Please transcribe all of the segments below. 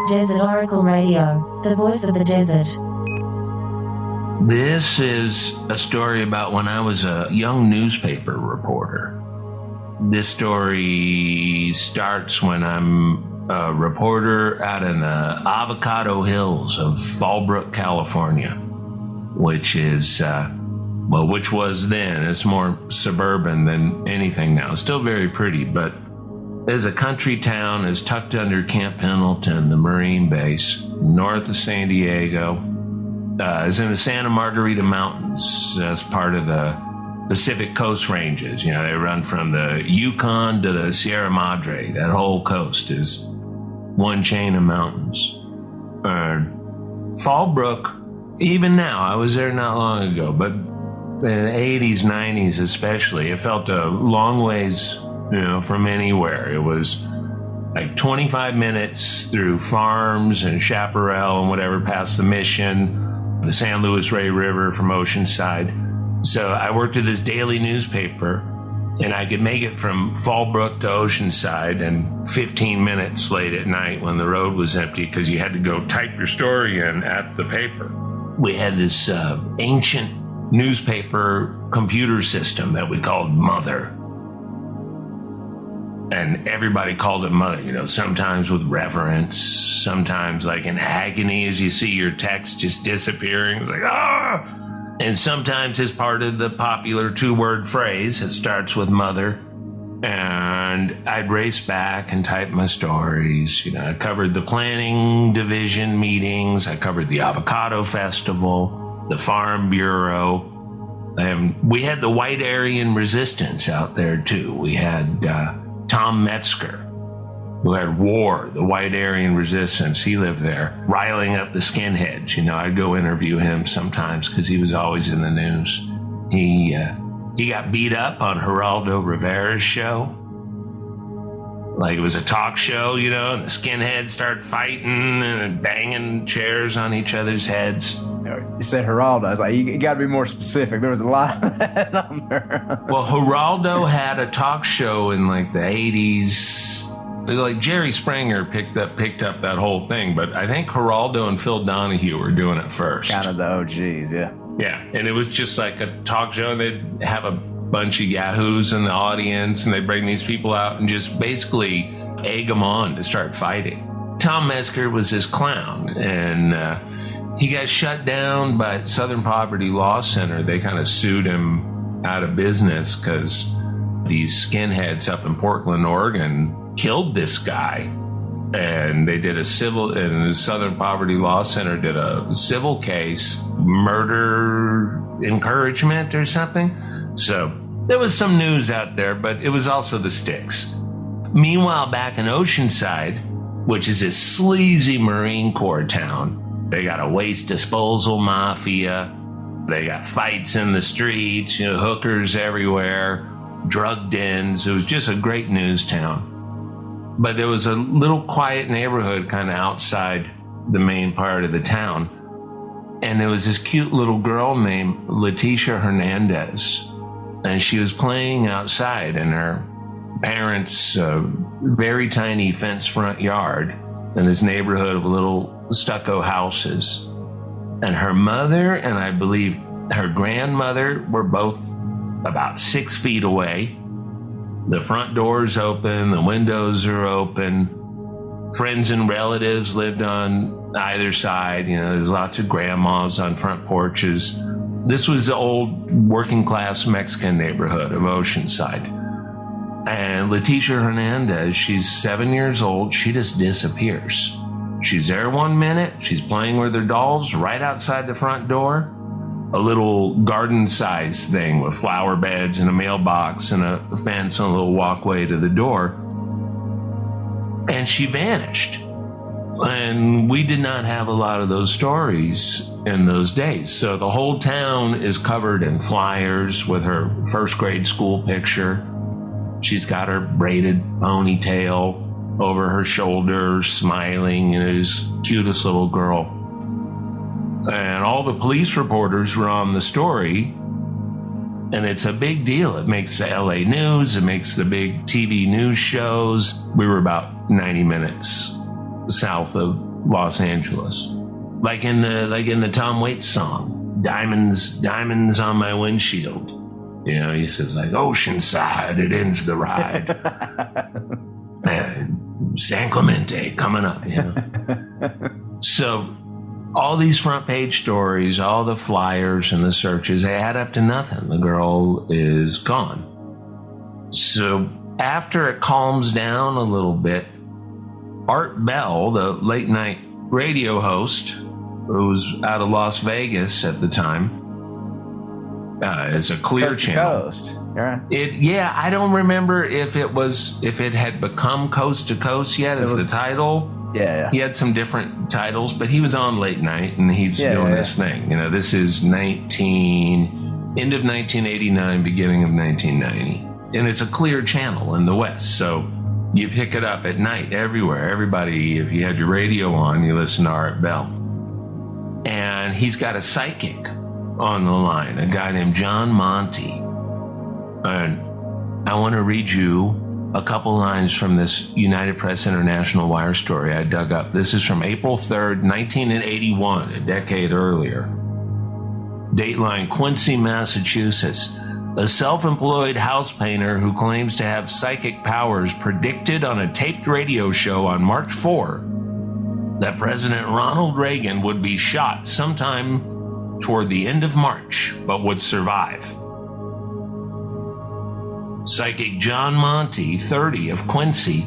Desert Oracle Radio, the voice of the desert. This is a story about when I was a young newspaper reporter. This story starts when I'm a reporter out in the Avocado Hills of Fallbrook, California, which is, which was then. It's more suburban than anything now. It's still very pretty, but there's a country town. It's tucked under Camp Pendleton, the Marine base, north of San Diego. It's in the Santa Margarita Mountains as part of the Pacific Coast Ranges. You know, they run from the Yukon to the Sierra Madre. That whole coast is one chain of mountains. Fallbrook, even now, I was there not long ago, but in the 80s, 90s especially, it felt a long ways, from anywhere. It was like 25 minutes through farms and chaparral and whatever past the Mission, the San Luis Rey River from Oceanside. So I worked at this daily newspaper, and I could make it from Fallbrook to Oceanside in 15 minutes late at night when the road was empty, because you had to go type your story in at the paper. We had this ancient newspaper computer system that we called Mother. And everybody called it Mother, sometimes with reverence, sometimes like in agony as you see your text just disappearing. It's like, ah! And sometimes as part of the popular 2-word phrase, it starts with Mother. And I'd race back and type my stories. I covered the planning division meetings. I covered the Avocado Festival, the Farm Bureau. We had the White Aryan Resistance out there, too. We had Tom Metzger, who had War, the White Aryan Resistance. He lived there, riling up the skinheads. I'd go interview him sometimes because he was always in the news. He got beat up on Geraldo Rivera's show. Like it was a talk show, and the skinheads start fighting and banging chairs on each other's heads. You said Geraldo. I was like, you got to be more specific. There was a lot of that on there. Well, Geraldo had a talk show in like the 80s. Like Jerry Springer picked up that whole thing, but I think Geraldo and Phil Donahue were doing it first. Kind of the OGs, yeah. Yeah, and it was just like a talk show. They'd have a bunch of yahoos in the audience, and they'd bring these people out and just basically egg them on to start fighting. Tom Metzger was this clown, and he got shut down by Southern Poverty Law Center. They kind of sued him out of business because these skinheads up in Portland, Oregon, killed this guy. And they did and the Southern Poverty Law Center did a civil case, murder encouragement or something. So there was some news out there, but it was also the sticks. Meanwhile, back in Oceanside, which is this sleazy Marine Corps town, they got a waste disposal mafia. They got fights in the streets, hookers everywhere, drug dens. It was just a great news town. But there was a little quiet neighborhood kind of outside the main part of the town. And there was this cute little girl named Leticia Hernandez. And she was playing outside in her parents' very tiny fence front yard in this neighborhood of little stucco houses. And her mother and I believe her grandmother were both about 6 feet away. The front door's open, the windows are open. Friends and relatives lived on either side. There's lots of grandmas on front porches. This was the old working class Mexican neighborhood of Oceanside. And Leticia Hernandez, she's 7 years old. She just disappears. She's there 1 minute. She's playing with her dolls right outside the front door. A little garden-sized thing with flower beds and a mailbox and a fence and a little walkway to the door. And she vanished. And we did not have a lot of those stories in those days. So the whole town is covered in flyers with her first grade school picture. She's got her braided ponytail over her shoulder, smiling, and is cutest little girl. And all the police reporters were on the story, And it's a big deal. It makes the LA news. It makes the big TV news shows. We were about 90 minutes south of Los Angeles. Like in the Tom Waits song, Diamonds on my windshield. You know, he says like, Oceanside, it ends the ride. San Clemente coming up, you know. So all these front page stories, all the flyers and the searches, they add up to nothing. The girl is gone. So after it calms down a little bit, Art Bell, the late night radio host, who was out of Las Vegas at the time, is a Clear Coast to Channel. Coast. Yeah. I don't remember if it had become Coast to Coast yet as the title. Yeah. He had some different titles, but he was on late night and he's doing this thing. You know, this is end of 1989, beginning of 1990. And it's a Clear Channel in the West. So you pick it up at night everywhere. Everybody, if you had your radio on, you listen to Art Bell. And he's got a psychic on the line, a guy named Johny Monti. And I want to read you a couple lines from this United Press International wire story I dug up. This is from April 3rd, 1981, a decade earlier. Dateline, Quincy, Massachusetts. A self-employed house painter who claims to have psychic powers predicted on a taped radio show on March 4 that President Ronald Reagan would be shot sometime toward the end of March, but would survive. Psychic Johny Monti, 30, of Quincy,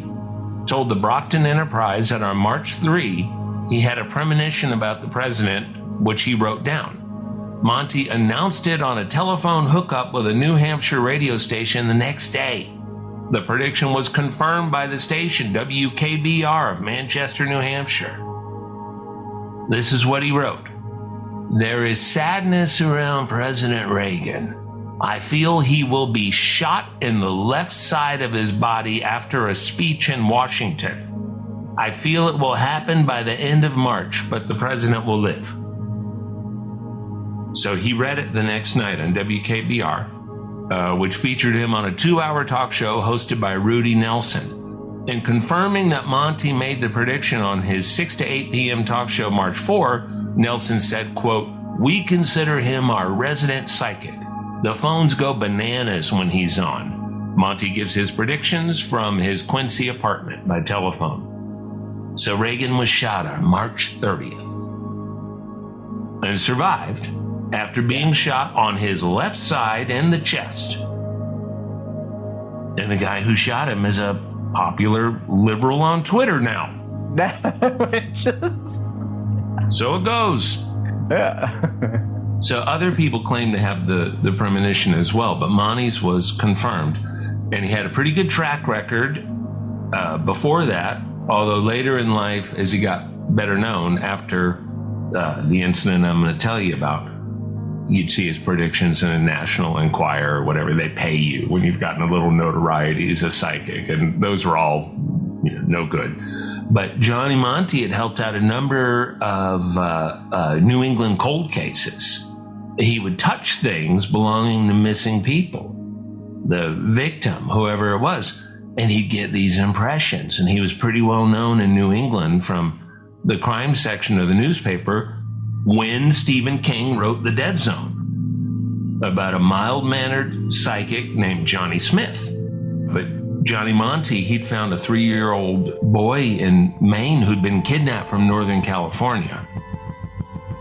told the Brockton Enterprise that on March 3, he had a premonition about the president, which he wrote down. Monti announced it on a telephone hookup with a New Hampshire radio station the next day. The prediction was confirmed by the station, WKBR of Manchester, New Hampshire. This is what he wrote. There is sadness around President Reagan. I feel he will be shot in the left side of his body after a speech in Washington. I feel it will happen by the end of March, but the president will live. So he read it the next night on WKBR, which featured him on a 2-hour talk show hosted by Rudy Nelson. In confirming that Monti made the prediction on his 6 to 8 p.m. talk show March 4, Nelson said, quote, "We consider him our resident psychic. The phones go bananas when he's on." Monti gives his predictions from his Quincy apartment by telephone. So Reagan was shot on March 30th and survived after being shot on his left side and the chest. And the guy who shot him is a popular liberal on Twitter now. So it goes. Yeah. So other people claim to have the premonition as well, but Monti's was confirmed. And he had a pretty good track record before that, although later in life, as he got better known after the incident I'm going to tell you about, you'd see his predictions in a National Enquirer or whatever. They pay you when you've gotten a little notoriety as a psychic, and those were all no good. But Johny Monti had helped out a number of New England cold cases. He would touch things belonging to missing people, the victim, whoever it was, and he'd get these impressions. And he was pretty well known in New England from the crime section of the newspaper when Stephen King wrote The Dead Zone about a mild-mannered psychic named Johnny Smith. But Johny Monti, he'd found a 3-year-old boy in Maine who'd been kidnapped from Northern California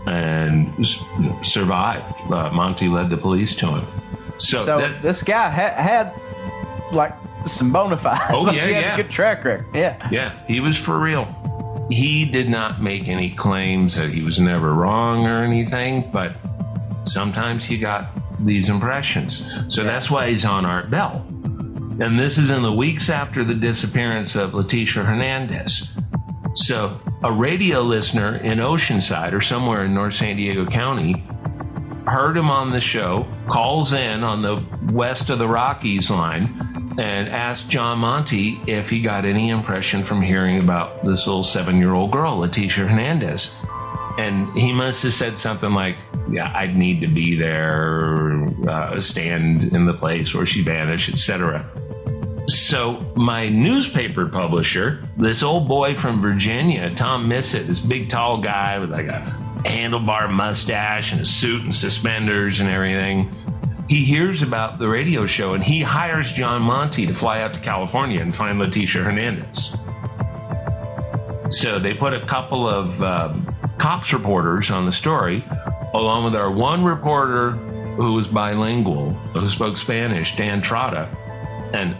and survived. Monti led the police to him. So this guy had like some bona fides. Oh, he had a good track record. Yeah, he was for real. He did not make any claims that he was never wrong or anything, but sometimes he got these impressions. So that's why he's on Art Bell. And this is in the weeks after the disappearance of Leticia Hernandez. So a radio listener in Oceanside or somewhere in North San Diego County heard him on the show, calls in on the west of the Rockies line, and asked Johny Monti if he got any impression from hearing about this little 7-year-old girl, Leticia Hernandez. And he must have said something like, yeah, I'd need to be there, stand in the place where she vanished, etc. So my newspaper publisher, this old boy from Virginia, Tom Missett, this big tall guy with like a handlebar mustache and a suit and suspenders and everything, he hears about the radio show and he hires John Monti to fly out to California and find Leticia Hernandez. So they put a couple of cops reporters on the story, along with our one reporter who was bilingual, who spoke Spanish, Dan Trotta. And,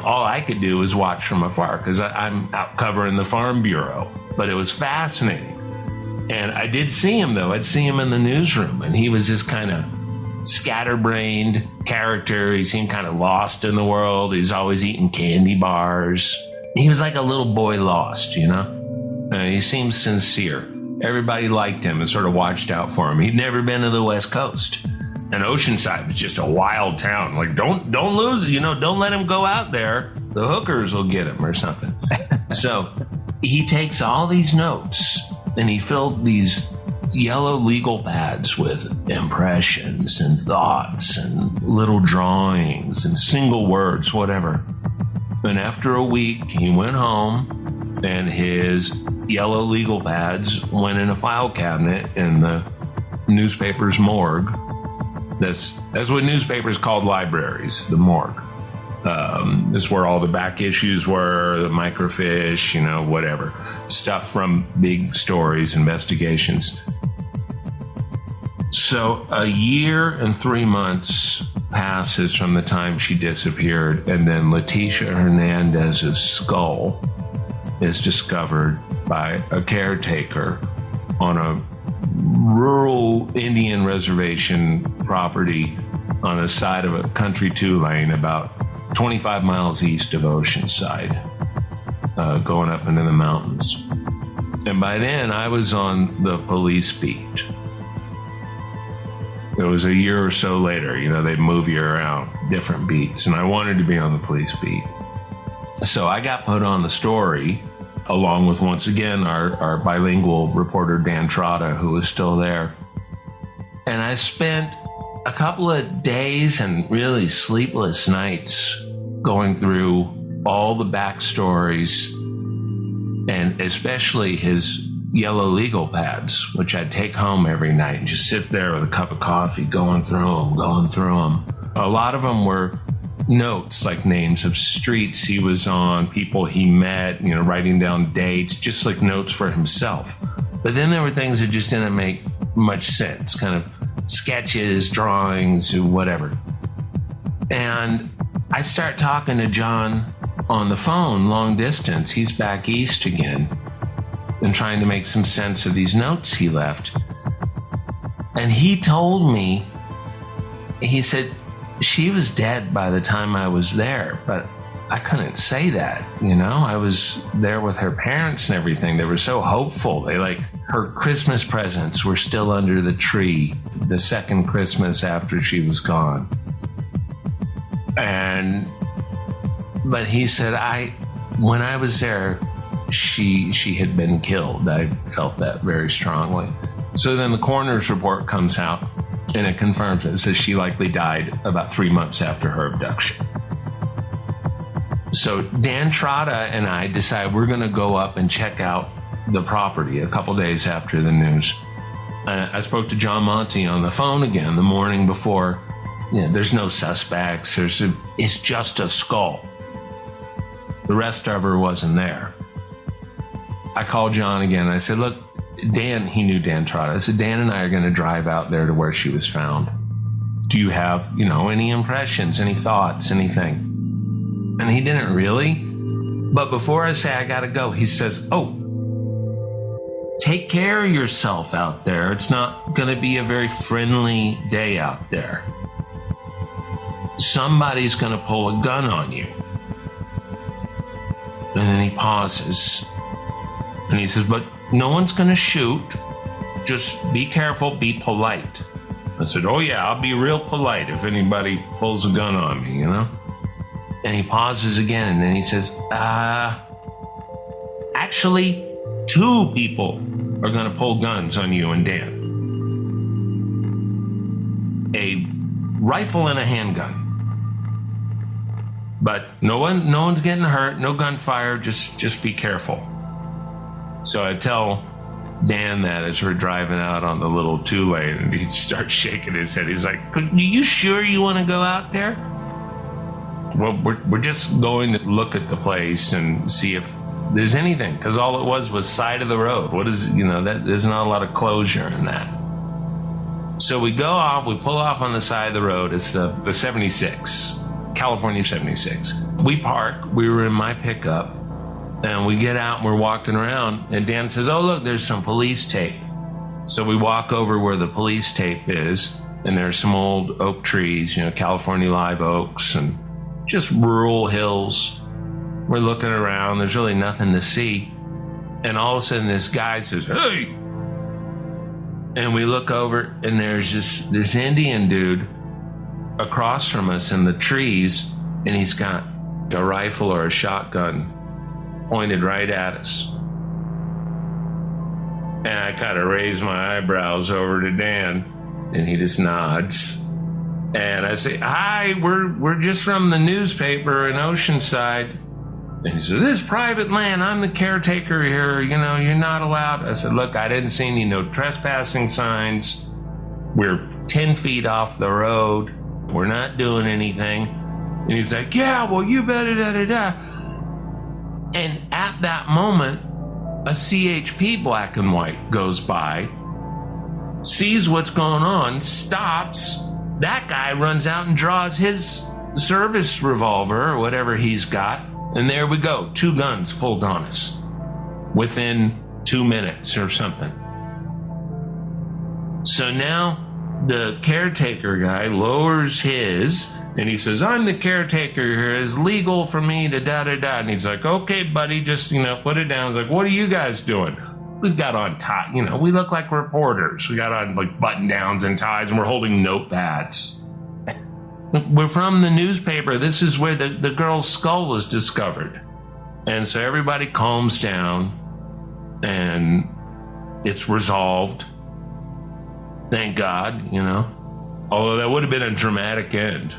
all I could do was watch from afar because I'm out covering the Farm Bureau. But it was fascinating. And I did see him, though. I'd see him in the newsroom, and he was this kind of scatterbrained character. He seemed kind of lost in the world. He's always eating candy bars. He was like a little boy lost, he seemed sincere. Everybody liked him and sort of watched out for him. He'd never been to the West Coast. And Oceanside was just a wild town. Like, don't lose, don't let him go out there. The hookers will get him or something. So he takes all these notes and he filled these yellow legal pads with impressions and thoughts and little drawings and single words, whatever. And after a week, he went home and his yellow legal pads went in a file cabinet in the newspaper's morgue. That's what newspapers called libraries, the morgue. That's where all the back issues were, the microfiche, whatever. Stuff from big stories, investigations. So a year and 3 months passes from the time she disappeared, and then Leticia Hernandez's skull is discovered by a caretaker on a rural Indian reservation property on the side of a country 2 lane about 25 miles east of Oceanside, going up into the mountains. And by then I was on the police beat. It was a year or so later, they move you around different beats, and I wanted to be on the police beat. So I got put on the story, along with, once again, our bilingual reporter, Dan Trotta, who was still there. And I spent a couple of days and really sleepless nights going through all the backstories, and especially his yellow legal pads, which I'd take home every night and just sit there with a cup of coffee going through them. A lot of them were notes, like names of streets he was on, people he met, writing down dates, just like notes for himself. But then there were things that just didn't make much sense, kind of sketches, drawings, whatever. And I start talking to John on the phone, long distance. He's back east again, and trying to make some sense of these notes he left. And he told me, he said, she was dead by the time I was there, but I couldn't say that, I was there with her parents and everything. They were so hopeful. Her Christmas presents were still under the tree the second Christmas after she was gone. But he said, when I was there, she had been killed. I felt that very strongly. So then the coroner's report comes out, and it confirms it. It says she likely died about 3 months after her abduction. So Dan Trotta and I decide we're going to go up and check out the property a couple days after the news. I spoke to John Monti on the phone again the morning before. There's no suspects. It's just a skull. The rest of her wasn't there. I called John again. I said, look, Dan, he knew Dan Trotta. I said, Dan and I are going to drive out there to where she was found. Do you have, any impressions, any thoughts, anything? And he didn't really. But before I say I got to go, he says, take care of yourself out there. It's not going to be a very friendly day out there. Somebody's going to pull a gun on you. And then he pauses. And he says, but no one's going to shoot. Just be careful, be polite. I said, oh yeah, I'll be real polite if anybody pulls a gun on me, And he pauses again, and then he says, actually, 2 people are going to pull guns on you and Dan. A rifle and a handgun. But no one's getting hurt, no gunfire, just be careful. So I tell Dan that as we're driving out on the little 2-lane, and he starts shaking his head. He's like, "Are you sure you want to go out there?" Well, we're just going to look at the place and see if there's anything, because all it was side of the road. What is, that there's not a lot of closure in that. So we go off, we pull off on the side of the road. It's the 76, California 76. We park, we were in my pickup, and we get out and we're walking around, and Dan says, "Oh, look, there's some police tape." So we walk over where the police tape is, and there's some old oak trees, California live oaks, and just rural hills. We're looking around, there's really nothing to see. And all of a sudden this guy says, "Hey!" And we look over, and there's this Indian dude across from us in the trees, and he's got a rifle or a shotgun pointed right at us. And I kind of raise my eyebrows over to Dan, and he just nods. And I say, "Hi, we're just from the newspaper in Oceanside." And he says, "This is private land. I'm the caretaker here. You're not allowed." I said, "Look, I didn't see any no trespassing signs. We're 10 feet off the road. We're not doing anything." And he's like, "Yeah, well, you better da-da-da." And at that moment, a CHP black and white goes by, sees what's going on, stops. That guy runs out and draws his service revolver or whatever he's got. And there we go, 2 guns pulled on us within 2 minutes or something. So now the caretaker guy lowers his, and he says, "I'm the caretaker here. It's legal for me to da-da-da." And he's like, "Okay, buddy, just, put it down." He's like, "What are you guys doing?" We've got on tie, we look like reporters. We got on like button downs and ties, and we're holding notepads. We're from the newspaper. This is where the girl's skull was discovered. And so everybody calms down, and it's resolved. Thank God, Although that would have been a dramatic end.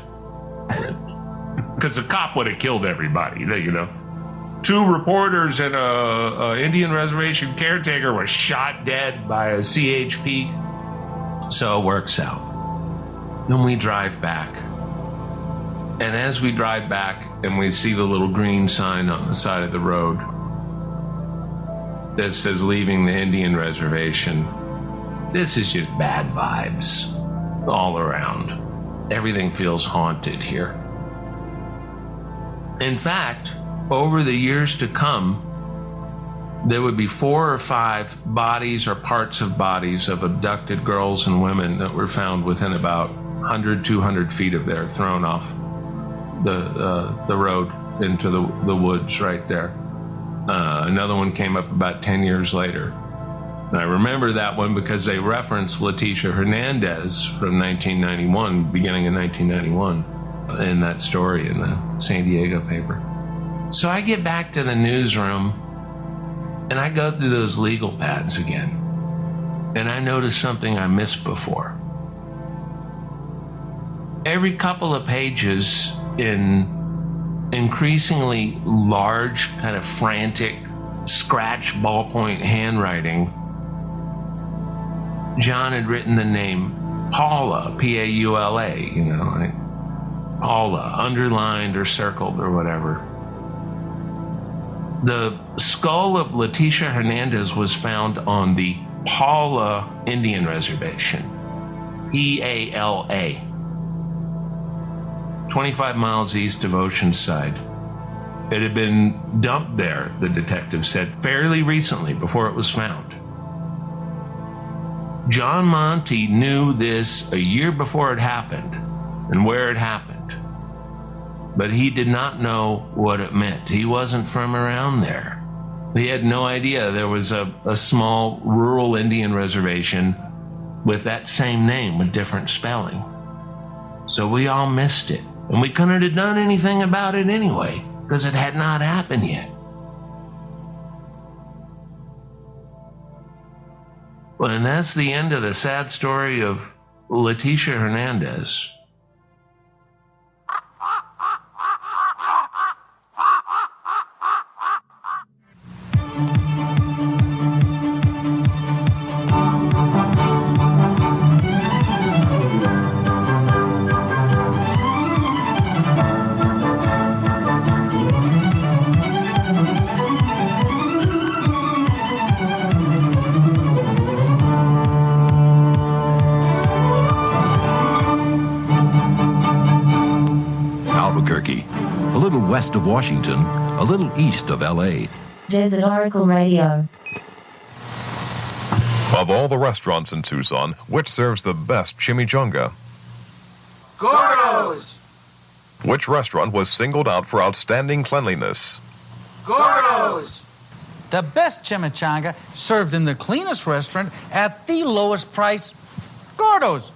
Because the cop would have killed everybody, 2 reporters and a Indian reservation caretaker were shot dead by a CHP. So it works out. Then we drive back. And as we drive back and we see the little green sign on the side of the road that says "Leaving the Indian Reservation," this is just bad vibes all around. Everything feels haunted here. In fact, over the years to come, there would be 4 or 5 bodies or parts of bodies of abducted girls and women that were found within about 100, 200 feet of there, thrown off the road into the woods right there. Another one came up about 10 years later. And I remember that one because they referenced Leticia Hernandez from 1991, beginning of 1991, in that story in the San Diego paper. So I get back to the newsroom, and I go through those legal pads again. And I notice something I missed before. Every couple of pages in increasingly large, kind of frantic, scratch ballpoint handwriting, John had written the name Paula, Paula, like Paula, underlined or circled or whatever. The skull of Leticia Hernandez was found on the Paula Indian Reservation, Pala, 25 miles east of Oceanside. It had been dumped there, the detective said, fairly recently before it was found. John Monti knew this a year before it happened and where it happened, but he did not know what it meant. He wasn't from around there. He had no idea there was a small rural Indian reservation with that same name with different spelling. So we all missed it, and we couldn't have done anything about it anyway because it had not happened yet. And that's the end of the sad story of Leticia Hernandez. Albuquerque, a little west of Washington, a little east of L.A. Desert Oracle Radio. Of all the restaurants in Tucson, which serves the best chimichanga? Gordo's! Which restaurant was singled out for outstanding cleanliness? Gordo's! The best chimichanga served in the cleanest restaurant at the lowest price. Gordo's.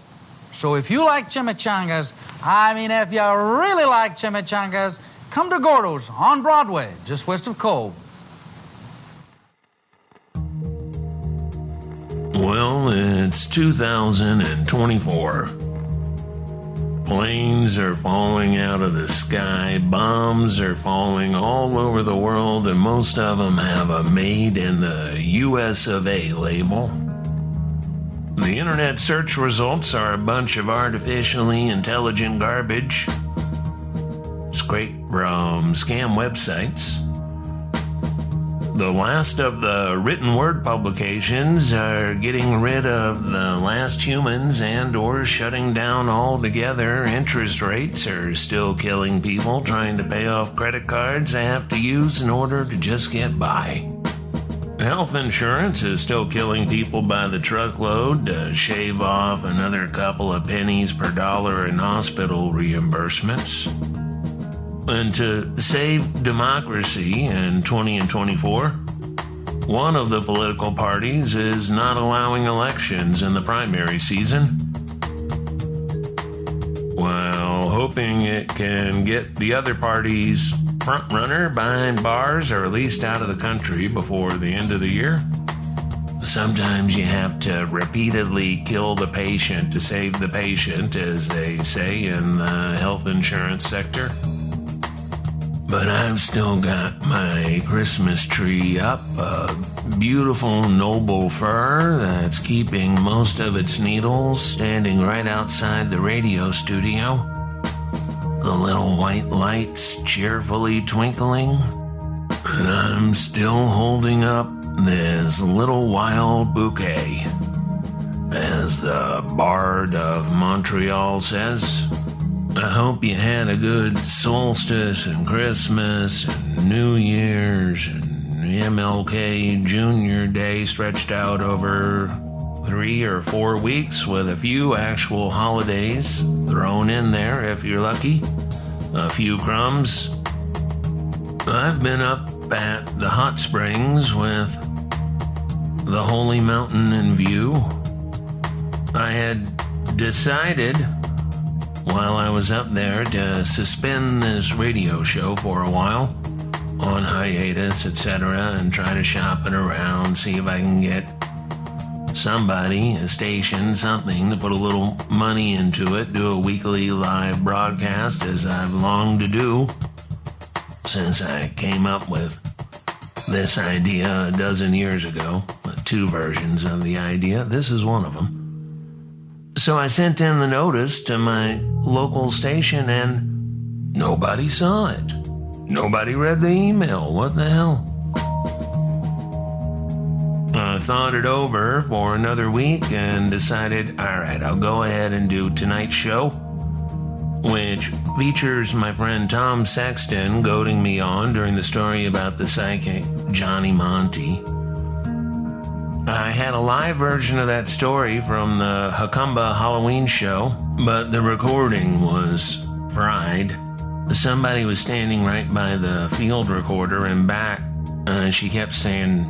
So if you like chimichangas, if you really like chimichangas, come to Gordo's on Broadway, just west of Cove. Well, it's 2024. Planes are falling out of the sky, bombs are falling all over the world, and most of them have a Made in the US of A label. The internet search results are a bunch of artificially intelligent garbage, scraped from scam websites. The last of the written word publications are getting rid of the last humans and or shutting down altogether. Interest rates are still killing people trying to pay off credit cards they have to use in order to just get by. Health insurance is still killing people by the truckload to shave off another couple of pennies per dollar in hospital reimbursements. And to save democracy in 20 and 24, one of the political parties is not allowing elections in the primary season, while hoping it can get the other party's front runner behind bars or at least out of the country before the end of the year. Sometimes you have to repeatedly kill the patient to save the patient, as they say in the health insurance sector. But I've still got my Christmas tree up, a beautiful noble fir that's keeping most of its needles standing right outside the radio studio. The little white lights cheerfully twinkling. And I'm still holding up this little wild bouquet. As the Bard of Montreal says, I hope you had a good solstice and Christmas and New Year's and MLK Junior Day stretched out over 3 or 4 weeks with a few actual holidays thrown in there if you're lucky. A few crumbs. I've been up at the hot springs with the Holy Mountain in view. I had decided while I was up there to suspend this radio show for a while on hiatus, etc., and try to shop it around, see if I can get somebody, a station, something to put a little money into it, do a weekly live broadcast as I've longed to do since I came up with this idea a dozen years ago. 2 versions of the idea. This is one of them. So I sent in the notice to my local station and nobody saw it. Nobody read the email. What the hell? I thought it over for another week and decided, all right, I'll go ahead and do tonight's show, which features my friend Tom Sexton goading me on during the story about the psychic Johny Monti. I had a live version of that story from the Hakumba Halloween show, but the recording was fried. Somebody was standing right by the field recorder and back. She kept saying,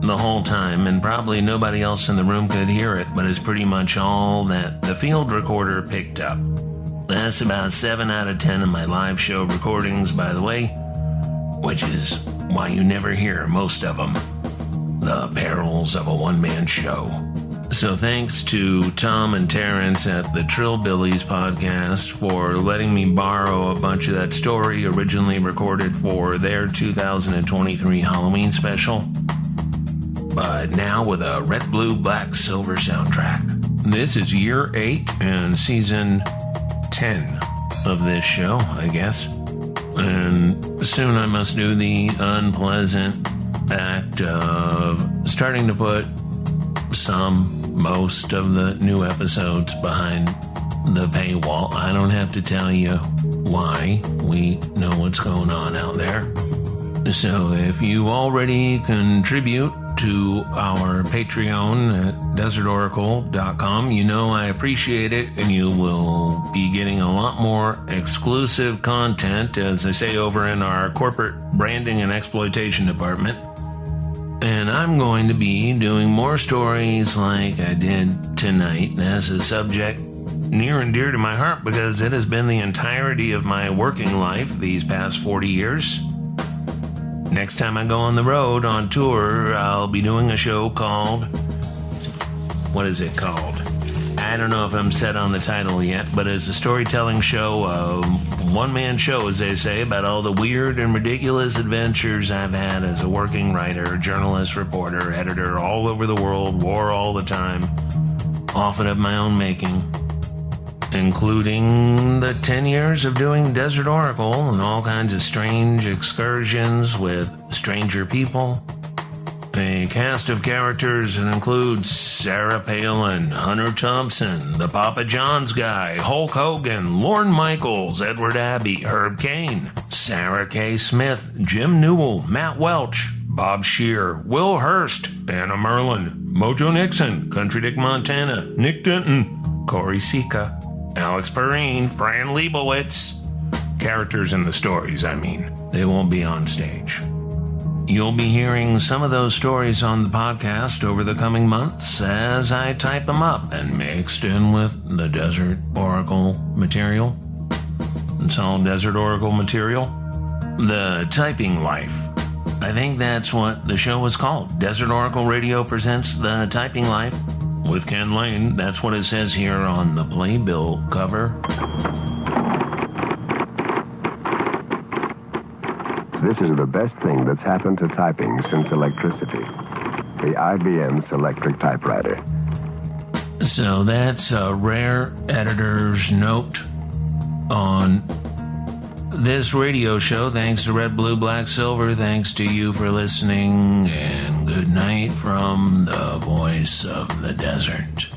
the whole time, and probably nobody else in the room could hear it, but it's pretty much all that the field recorder picked up. That's about 7 out of 10 of my live show recordings, by the way, which is why you never hear most of them. the perils of a one-man show. So thanks to Tom and Terrence at the Trillbillies podcast for letting me borrow a bunch of that story originally recorded for their 2023 Halloween special, but now with a red, blue, black, silver soundtrack. This is year 8 and season 10 of this show, I guess. And soon I must do the unpleasant act of starting to put most of the new episodes behind the paywall. I don't have to tell you why. We know what's going on out there. So if you already contribute to our Patreon at desertoracle.com, you know I appreciate it, and you will be getting a lot more exclusive content, as I say, over in our corporate branding and exploitation department. And I'm going to be doing more stories like I did tonight. That's a subject near and dear to my heart because it has been the entirety of my working life these past 40 years. Next time I go on the road on tour, I'll be doing a show called... What is it called? I don't know if I'm set on the title yet, but it's a storytelling show, a one-man show, as they say, about all the weird and ridiculous adventures I've had as a working writer, journalist, reporter, editor, all over the world, war all the time, often of my own making, including the 10 years of doing Desert Oracle and all kinds of strange excursions with stranger people. A cast of characters that includes Sarah Palin, Hunter Thompson, the Papa John's guy, Hulk Hogan, Lorne Michaels, Edward Abbey, Herb Cain, Sarah K. Smith, Jim Newell, Matt Welch, Bob Shear, Will Hurst, Anna Merlin, Mojo Nixon, Country Dick Montana, Nick Denton, Corey Sika, Alex Perrine, Fran Leibowitz. Characters in the stories, I mean. They won't be on stage. You'll be hearing some of those stories on the podcast over the coming months as I type them up and mixed in with the Desert Oracle material. It's all Desert Oracle material. The Typing Life. I think that's what the show was called. Desert Oracle Radio presents The Typing Life with Ken Layne. That's what it says here on the playbill cover. This is the best thing that's happened to typing since electricity. The IBM Selectric typewriter. So that's a rare editor's note on this radio show. Thanks to Red, Blue, Black, Silver. Thanks to you for listening. And good night from the voice of the desert.